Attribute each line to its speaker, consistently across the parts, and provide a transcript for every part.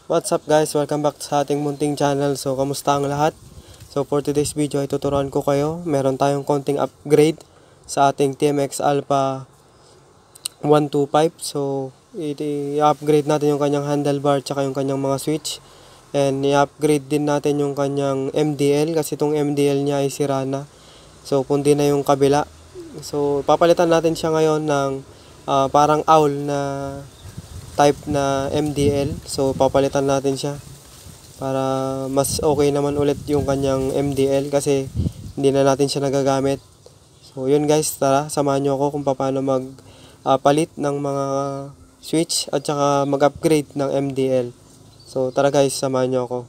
Speaker 1: What's up guys? Welcome back sa ating munting channel. So, kamusta ang lahat? So, for today's video ay tuturuan ko kayo. Meron tayong konting upgrade sa ating TMX Alpha 125. So, i-upgrade natin yung kanyang handlebar tsaka yung kanyang mga switch. And i-upgrade din natin yung kanyang MDL kasi itong MDL niya ay sira na. So, kundi na yung kabila. So, papalitan natin siya ngayon ng parang owl na type na MDL. So, papalitan natin siya para mas okay naman ulit yung kanyang MDL kasi hindi na natin siya nagagamit. So, yun guys, tara, samahan nyo ako kung paano palit ng mga switch at saka mag-upgrade ng MDL. So, tara guys, samahan nyo ako.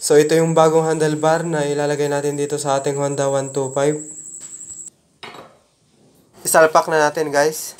Speaker 1: So, ito yung bagong handlebar na ilalagay natin dito sa ating Honda 125. Isalpak na natin guys.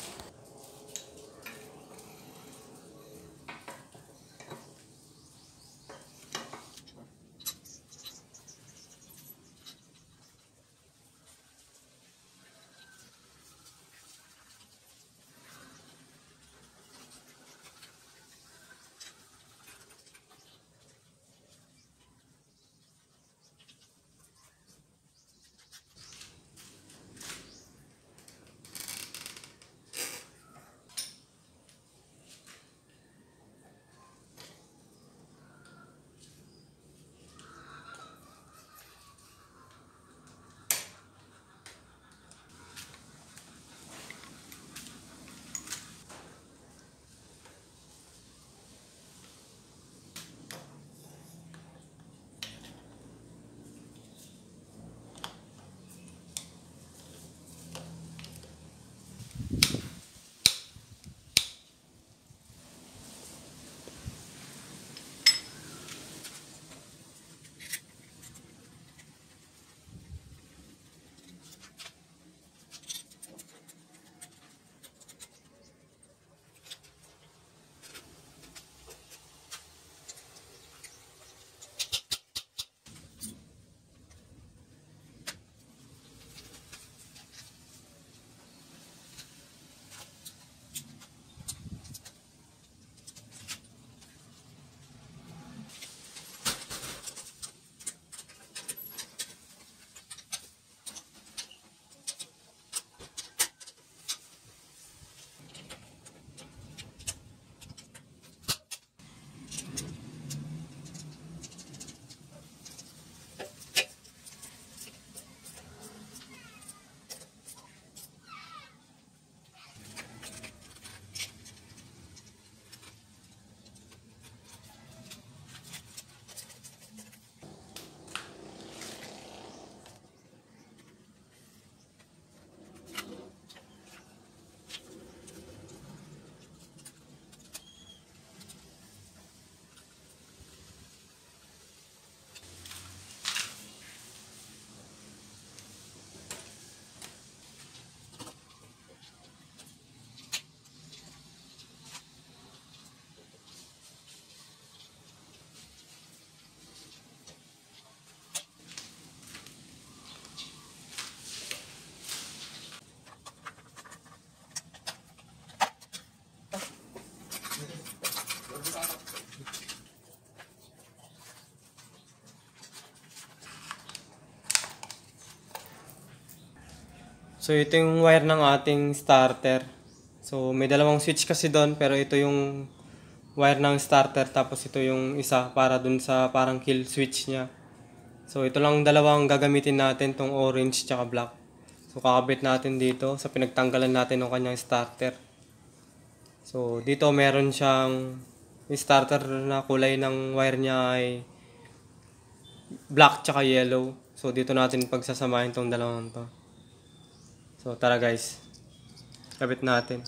Speaker 1: So ito yung wire ng ating starter. So may dalawang switch kasi doon, pero ito yung wire ng starter, tapos ito yung isa para dun sa parang kill switch niya. So ito lang dalawang gagamitin natin, tong orange tsaka black. So kakabit natin dito sa pinagtanggalan natin ng kanyang starter. So dito meron siyang yung starter na kulay ng wire niya ay black tsaka yellow. So dito natin pagsasamahin tong dalawang to. So tara guys, kabit natin.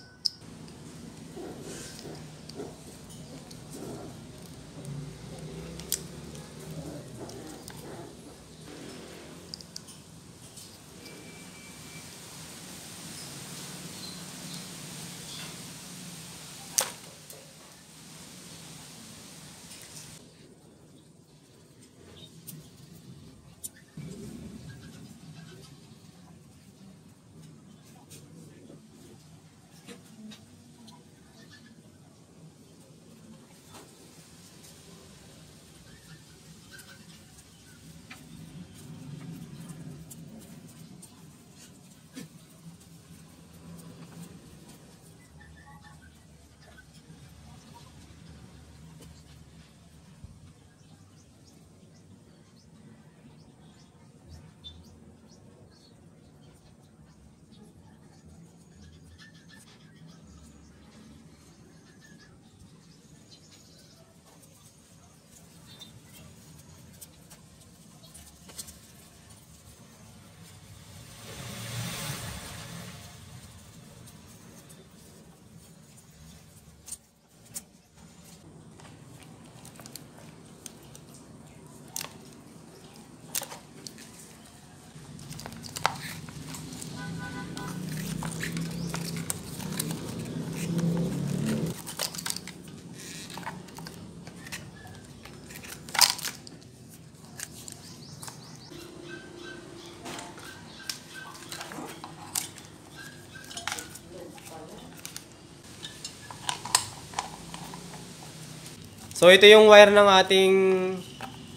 Speaker 1: So ito yung wire ng ating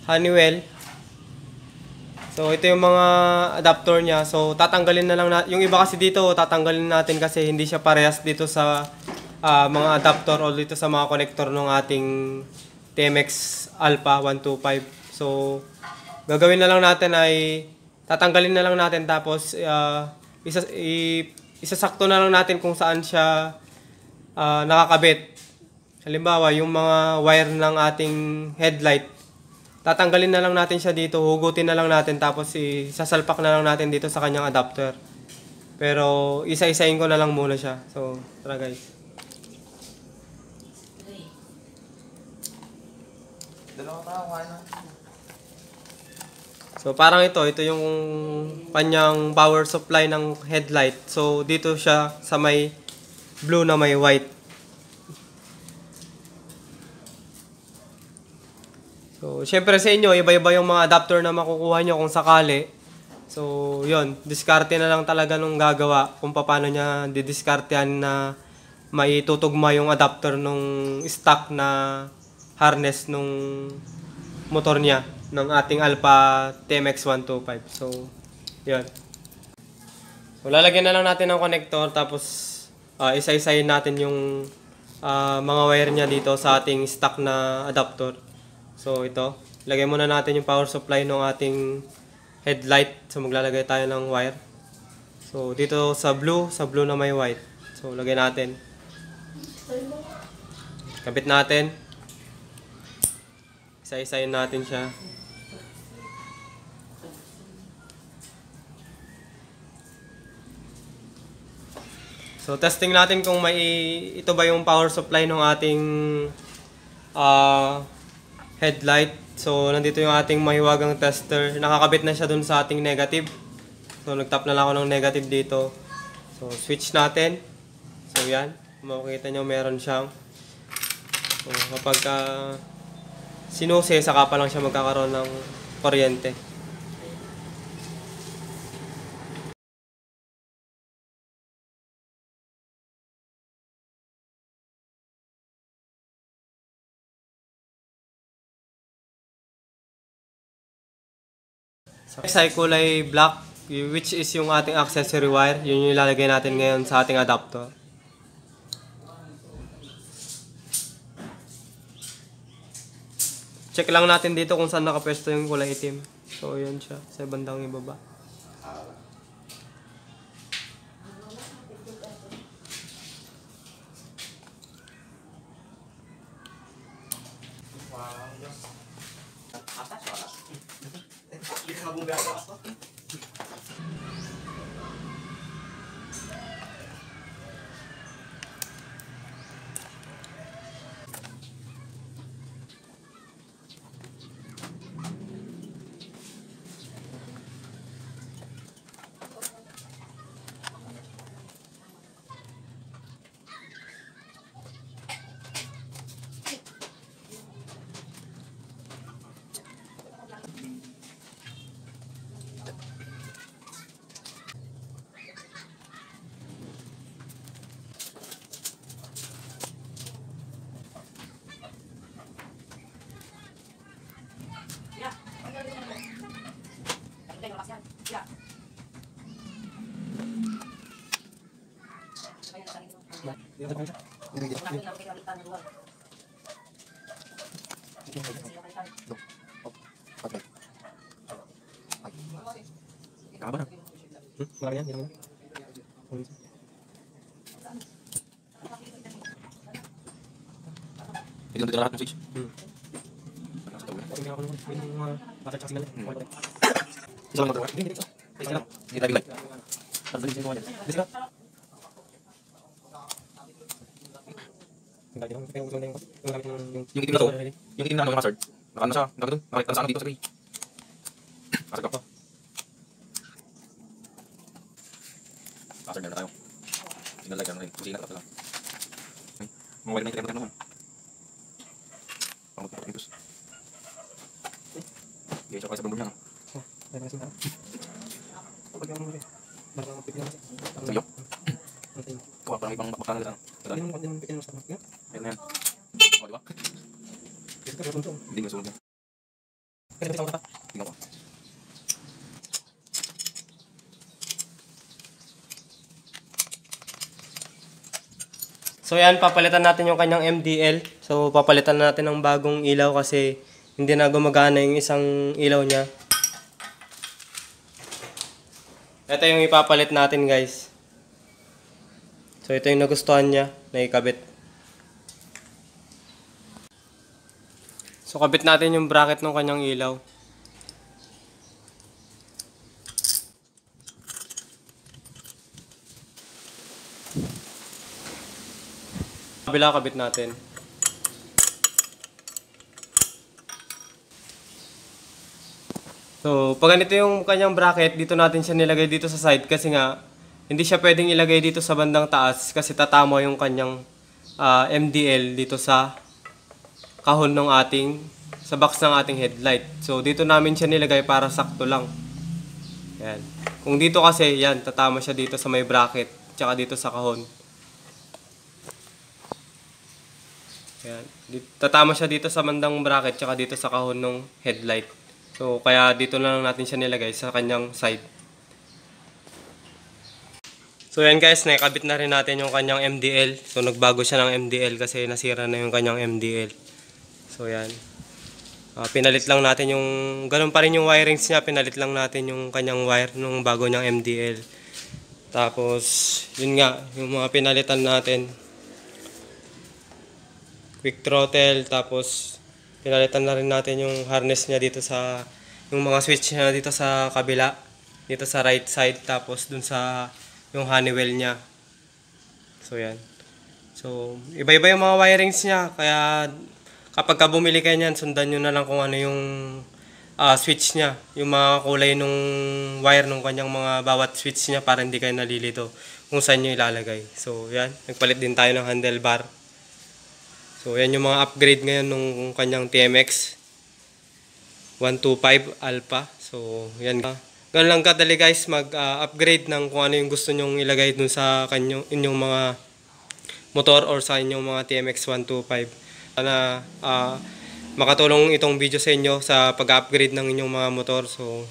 Speaker 1: Honeywell. So ito yung mga adapter niya. So tatanggalin na lang yung iba kasi dito tatanggalin natin kasi hindi siya parehas dito sa mga adapter o dito sa mga connector ng ating TMX Alpha 125. So gagawin na lang natin ay tatanggalin na lang natin, tapos isasakto na lang natin kung saan siya nakakabit. Halimbawa, yung mga wire ng ating headlight, tatanggalin na lang natin siya dito, hugutin na lang natin, tapos isasalpak na lang natin dito sa kanyang adapter. Pero isa-isain ko na lang muna siya. So, tara guys. So, parang ito yung kanyang power supply ng headlight. So, dito siya sa may blue na may white. So, syempre sa inyo, iba-iba yung mga adapter na makukuha nyo kung sakali. So, yun. Diskarte na lang talaga nung gagawa kung paano niya didiskartehan na maitutugma yung adapter nung stock na harness nung motor niya ng ating Alpha TMX 125. So, yun. So, lalagyan na lang natin ng connector, tapos isa-isayin natin yung mga wire niya dito sa ating stock na adapter. So ito, lagay muna natin yung power supply ng ating headlight. So maglalagay tayo ng wire. So dito sa blue na may white. So lagay natin. Kabit natin. Isa-isayin natin siya. So testing natin kung ito ba yung power supply ng ating headlight. So nandito yung ating mahiwagang tester. Nakakabit na siya dun sa ating negative. So nagtap na lang ako ng negative dito. So switch natin. So yan, makikita nyo meron siyang. So kapag sinuse, saka pa lang siya magkakaroon ng kuryente. Sa kulay black. which is yung ating accessory wire. Yun yung ilalagay natin ngayon sa ating adapter. Check lang natin dito kung saan nakapwesto yung kulay itim. So, yun siya. Sa bandang ibaba.
Speaker 2: Hindi lang dito lahat ng switch. Isa lang motor. Isa lang. Hindi driving light. Yung itim na to, yung itim na ano yung hazard. Naka siya, nakita sa dito sa gray. Hazard ka pa. Hazard na tayo. Signal light na rin. Signal ka lang. Mga wire na itim naman. Pangod pa ito. Hindi siya kaya sa bundong niya. Sabiyo? Kuha pa lang ibang bakla na lang. Ayan na yan. O, diba? Hindi nga sunog yan. Tingnan ko.
Speaker 1: So yan, papalitan natin yung kanyang MDL. So papalitan natin ng bagong ilaw kasi hindi na gumagana yung isang ilaw niya. Ito yung ipapalit natin, guys. So ito yung nagustuhan niya na ikabit. So kabit natin yung bracket ng kanyang ilaw. Kabila kabit natin. So pag ganito yung kanyang bracket, dito natin siya nilagay dito sa side kasi nga hindi siya pwedeng ilagay dito sa bandang taas kasi tatama yung kanyang MDL dito sa kahon ng sa box ng ating headlight. So dito namin siya nilagay para sakto lang. Yan. Kung dito kasi, yan, tatama siya dito sa may bracket, tsaka dito sa kahon. Yan. Tatama siya dito sa bandang bracket, tsaka dito sa kahon ng headlight. So kaya dito na lang natin siya nilagay sa kanyang side. So yan guys, nakikabit na rin natin yung kanyang MDL. So nagbago siya ng MDL kasi nasira na yung kanyang MDL. So yan. Pinalit lang natin yung, ganun pa rin yung wirings niya, pinalit lang natin yung kanyang wire nung bago niyang MDL. Tapos, yun nga, yung mga pinalitan natin. Quick throttle, tapos pinalitan na rin natin yung harness niya dito sa, yung mga switch niya dito sa kabila, dito sa right side, tapos dun sa yung honeywell niya. So yan. So iba-iba yung mga wirings niya, kaya kapag ka bumili kayo niyan, sundan nyo na lang kung ano yung switch niya, yung mga kulay nung wire nung kanyang mga bawat switch niya para hindi kayo nalilito kung saan nyo ilalagay. So yan, nagpalit din tayo ng handlebar. So yan yung mga upgrade ngayon nung kanyang TMX 125 Alpha. So yan. Ganun lang kadali guys mag-upgrade ng kung ano yung gusto nyong ilagay dun sa inyong mga motor or sa inyong mga TMX 125. Sana makatulong itong video sa inyo sa pag-upgrade ng inyong mga motor. So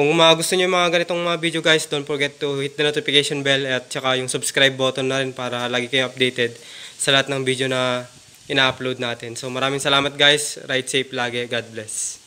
Speaker 1: Kung gusto niyo yung mga ganitong mga video guys, don't forget to hit the notification bell at saka yung subscribe button na rin para lagi kayong updated sa lahat ng video na ina-upload natin. So maraming salamat guys. Ride safe lagi. God bless.